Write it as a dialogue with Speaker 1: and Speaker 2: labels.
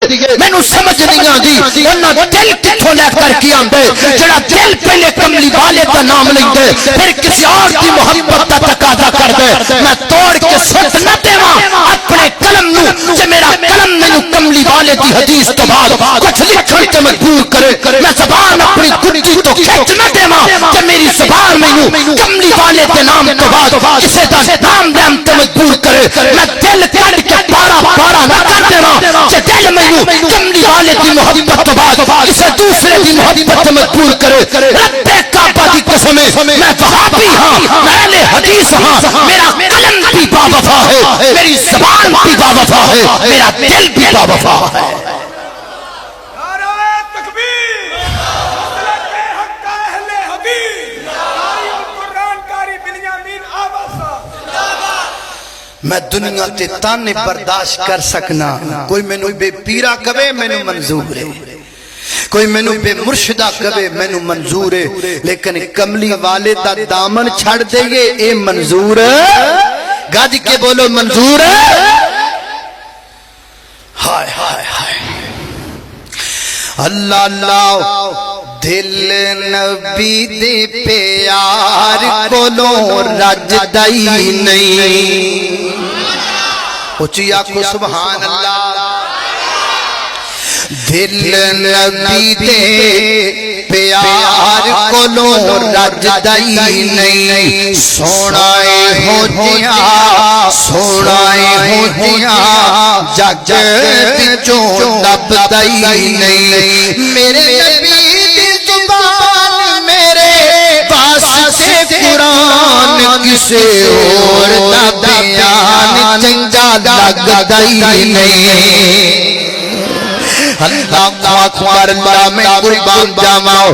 Speaker 1: मैनू समझ नहीं आती उन्होंने दिल किथों लैकर के आंदे जड़ा दिल पहले कमली वाले का नाम लेंदे फिर किसी और की मोहब्बत का तकाजा कर दे। मैं तोड़ के सुट न देवा अपने कलम नू जे मेरा कलम मैनू कमली वाले की हदीस तो बाद कुछ लिखण ते मजबूर करे। मैं ज़बान अपनी कुर्सी तो खिंच न देवा जे मेरी ज़बान मैनू कमली वाले के नाम तो बाद किसी दा नाम देम ते मजबूर करे। मैं दिल कट के पारा पारा न कर देवा जे दिल मैनू कमली वाले की मोहब्बत तो बाद किसी दूसरे की मोहब्बत मजबूर करे। रब्बे काबा की कसम मैं वहाबी हां, मैं अहले हदीस हां, मेरा कलम भी बावफा है, मेरी ज़बान भी बावफा है, मेरा दिल भी बावफा है। मैं दुनिया ते ताने बर्दाश्त कर सकना, कोई मैनू बेपीरा कवे मैनू मंजूर है, कोई मैनू बेमुर्शिदा कवे मैनू मंजूर है, लेकिन कमली वाले दा दामन छड़ देगे ए मंजूर। गज के बोलो मंजूर। हाय हाय हाय अल्लाह अल्लाह दिल नबी दे प्यार कोलो रजदा ही नहीं। उचिया को सुभान अल्लाह। दिल नबी दे प्यार कोलो रजदा ही नहीं। सोनाए हो जिया सोनाए हो जिया जग विचों लभदा ही नहीं। मेरे नबी दी जुबान मेरे वास्ते कुरान किसे और दा बयान चंगा लगदा ही नहीं। अल्लाह अकबर, अल्लाह में कुर्बान जावां।